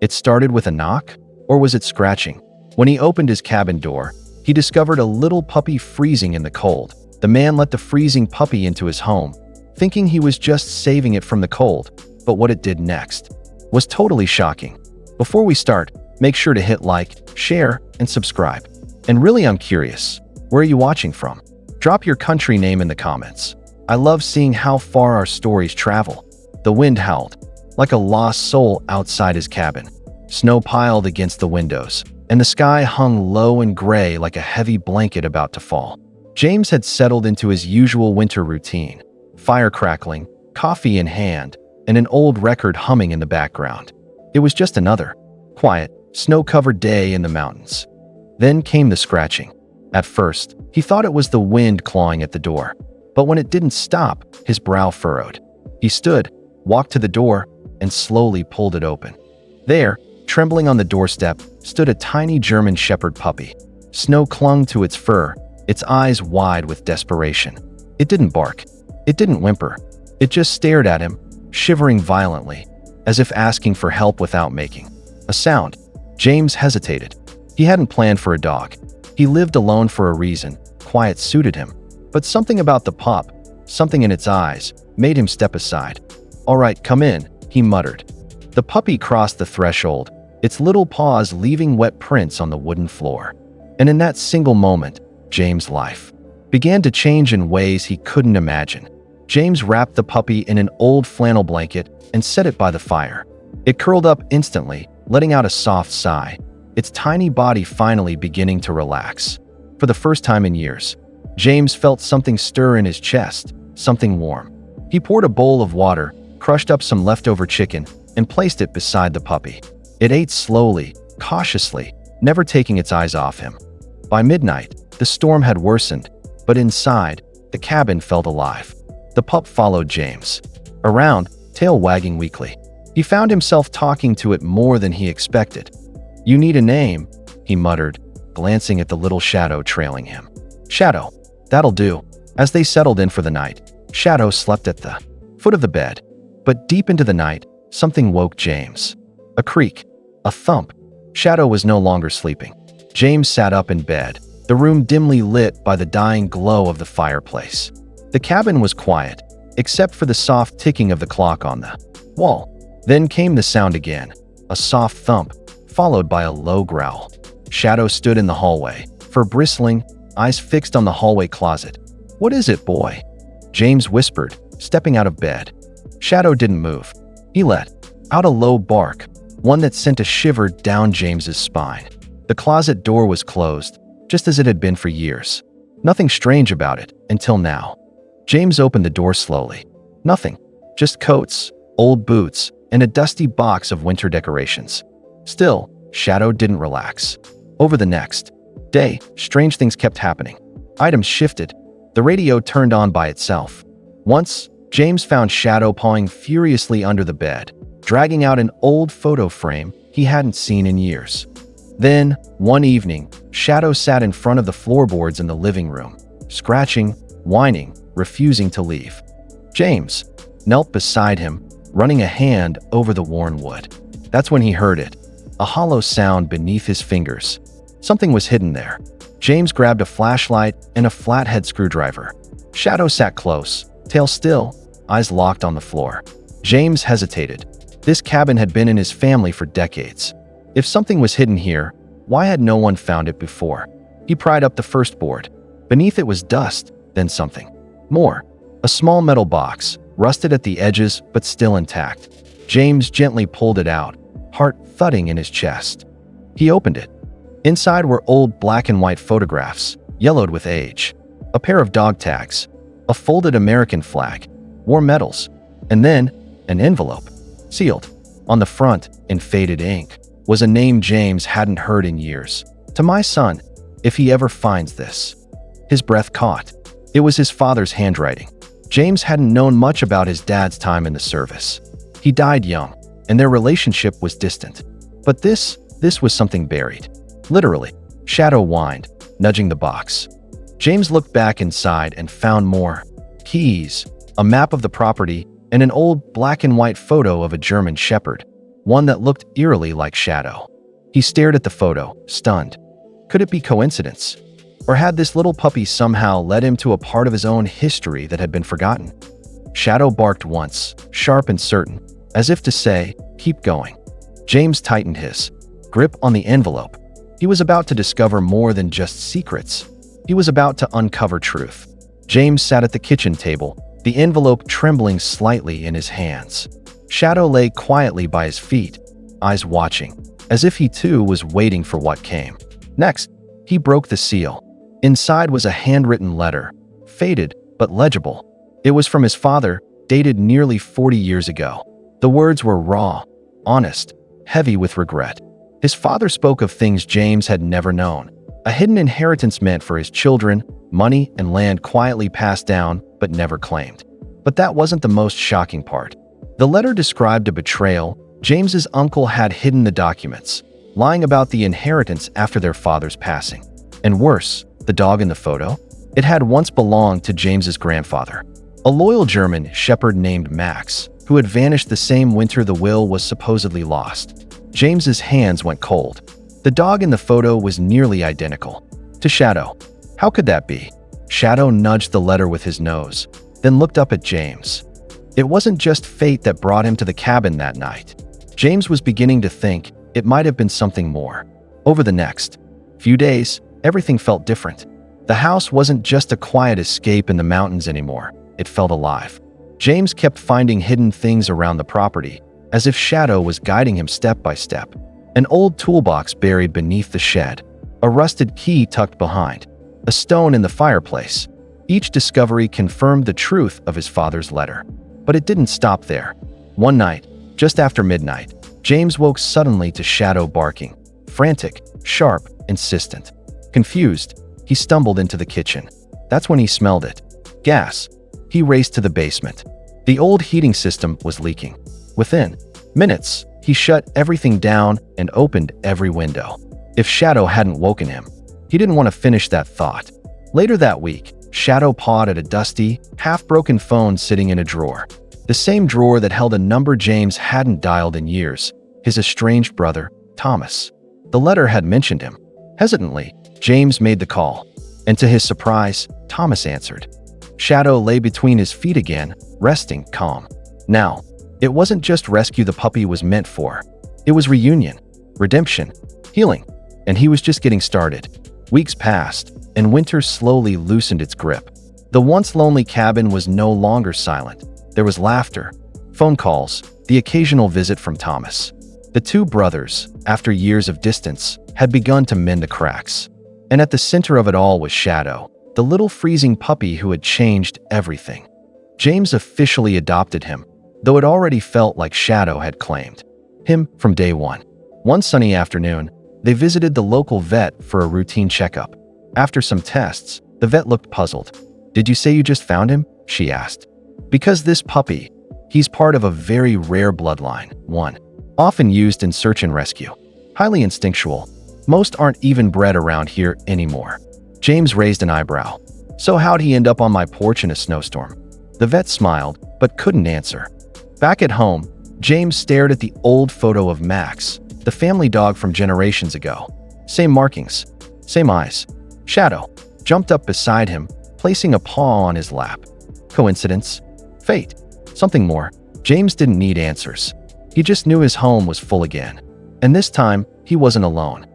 It started with a knock? Or was it scratching? When he opened his cabin door, he discovered a little puppy freezing in the cold. The man let the freezing puppy into his home, thinking he was just saving it from the cold, but what it did next was totally shocking. Before we start, make sure to hit like, share, and subscribe. And really, I'm curious, where are you watching from? Drop your country name in the comments. I love seeing how far our stories travel. The wind howled like a lost soul outside his cabin. Snow piled against the windows, and the sky hung low and gray like a heavy blanket about to fall. James had settled into his usual winter routine, fire crackling, coffee in hand, and an old record humming in the background. It was just another quiet, snow-covered day in the mountains. Then came the scratching. At first, he thought it was the wind clawing at the door, but when it didn't stop, his brow furrowed. He stood, walked to the door, and slowly pulled it open. There, trembling on the doorstep, stood a tiny German Shepherd puppy. Snow clung to its fur, its eyes wide with desperation. It didn't bark. It didn't whimper. It just stared at him, shivering violently, as if asking for help without making a sound. James hesitated. He hadn't planned for a dog. He lived alone for a reason. Quiet suited him. But something about the pup, something in its eyes, made him step aside. "All right, come in," he muttered. The puppy crossed the threshold, its little paws leaving wet prints on the wooden floor. And in that single moment, James' life began to change in ways he couldn't imagine. James wrapped the puppy in an old flannel blanket and set it by the fire. It curled up instantly, letting out a soft sigh, its tiny body finally beginning to relax. For the first time in years, James felt something stir in his chest, something warm. He poured a bowl of water, crushed up some leftover chicken, and placed it beside the puppy. It ate slowly, cautiously, never taking its eyes off him. By midnight, the storm had worsened, but inside, the cabin felt alive. The pup followed James around, tail wagging weakly. He found himself talking to it more than he expected. "You need a name," he muttered, glancing at the little Shadow trailing him. "Shadow, that'll do." As they settled in for the night, Shadow slept at the foot of the bed. But deep into the night, something woke James. A creak, a thump. Shadow was no longer sleeping. James sat up in bed, the room dimly lit by the dying glow of the fireplace. The cabin was quiet, except for the soft ticking of the clock on the wall. Then came the sound again, a soft thump, followed by a low growl. Shadow stood in the hallway, fur bristling, eyes fixed on the hallway closet. "What is it, boy?" James whispered, stepping out of bed. Shadow didn't move. He let out a low bark, one that sent a shiver down James's spine. The closet door was closed, just as it had been for years. Nothing strange about it, until now. James opened the door slowly. Nothing, just coats, old boots, and a dusty box of winter decorations. Still, Shadow didn't relax. Over the next day, strange things kept happening. Items shifted. The radio turned on by itself. Once, James found Shadow pawing furiously under the bed, dragging out an old photo frame he hadn't seen in years. Then, one evening, Shadow sat in front of the floorboards in the living room, scratching, whining, refusing to leave. James knelt beside him, running a hand over the worn wood. That's when he heard it, a hollow sound beneath his fingers. Something was hidden there. James grabbed a flashlight and a flathead screwdriver. Shadow sat close, tail still, eyes locked on the floor. James hesitated. This cabin had been in his family for decades. If something was hidden here, why had no one found it before? He pried up the first board. Beneath it was dust, then something more. A small metal box, rusted at the edges but still intact. James gently pulled it out, heart thudding in his chest. He opened it. Inside were old black and white photographs, yellowed with age. A pair of dog tags, a folded American flag, war medals, and then an envelope, sealed. On the front, in faded ink, was a name James hadn't heard in years. "To my son, if he ever finds this." His breath caught. It was his father's handwriting. James hadn't known much about his dad's time in the service. He died young, and their relationship was distant. But this was something buried. Literally. Shadow whined, nudging the box. James looked back inside and found more. Keys, a map of the property, and an old black and white photo of a German Shepherd. one that looked eerily like Shadow. He stared at the photo, stunned. Could it be coincidence? Or had this little puppy somehow led him to a part of his own history that had been forgotten? Shadow barked once, sharp and certain, as if to say, "Keep going." James tightened his grip on the envelope. He was about to discover more than just secrets. He was about to uncover truth. James sat at the kitchen table, the envelope trembling slightly in his hands. Shadow lay quietly by his feet, eyes watching, as if he too was waiting for what came. Next, he broke the seal. Inside was a handwritten letter, faded but legible. It was from his father, dated nearly 40 years ago. The words were raw, honest, heavy with regret. His father spoke of things James had never known. A hidden inheritance meant for his children, money and land quietly passed down but never claimed. But that wasn't the most shocking part. The letter described a betrayal. James's uncle had hidden the documents, lying about the inheritance after their father's passing. And worse, the dog in the photo? It had once belonged to James's grandfather, a loyal German shepherd named Max, who had vanished the same winter the will was supposedly lost. James's hands went cold. The dog in the photo was nearly identical to Shadow. How could that be? Shadow nudged the letter with his nose, then looked up at James. It wasn't just fate that brought him to the cabin that night. James was beginning to think it might have been something more. Over the next few days, everything felt different. The house wasn't just a quiet escape in the mountains anymore. It felt alive. James kept finding hidden things around the property, as if Shadow was guiding him step by step. An old toolbox buried beneath the shed, a rusted key tucked behind, a stone in the fireplace. Each discovery confirmed the truth of his father's letter. But it didn't stop there. One night, just after midnight, James woke suddenly to Shadow barking, frantic, sharp, insistent. Confused, he stumbled into the kitchen. That's when he smelled it. Gas. He raced to the basement. The old heating system was leaking. Within minutes, he shut everything down and opened every window. If Shadow hadn't woken him, he didn't want to finish that thought. Later that week, Shadow pawed at a dusty, half-broken phone sitting in a drawer. The same drawer that held a number James hadn't dialed in years, his estranged brother, Thomas. The letter had mentioned him. Hesitantly, James made the call, and to his surprise, Thomas answered. Shadow lay between his feet again, resting, calm. Now, it wasn't just rescue the puppy was meant for. It was reunion, redemption, healing, and he was just getting started. Weeks passed, and winter slowly loosened its grip. The once lonely cabin was no longer silent. There was laughter, phone calls, the occasional visit from Thomas. The two brothers, after years of distance, had begun to mend the cracks. And at the center of it all was Shadow, the little freezing puppy who had changed everything. James officially adopted him, though it already felt like Shadow had claimed him from day one. One sunny afternoon, they visited the local vet for a routine checkup. After some tests, the vet looked puzzled. "Did you say you just found him?" she asked. "Because this puppy, he's part of a very rare bloodline, one often used in search and rescue. Highly instinctual. Most aren't even bred around here anymore." James raised an eyebrow. "So how'd he end up on my porch in a snowstorm?" The vet smiled, but couldn't answer. Back at home, James stared at the old photo of Max, the family dog from generations ago. Same markings, same eyes. Shadow jumped up beside him, placing a paw on his lap. Coincidence? Fate? Something more? James didn't need answers. He just knew his home was full again. And this time, he wasn't alone.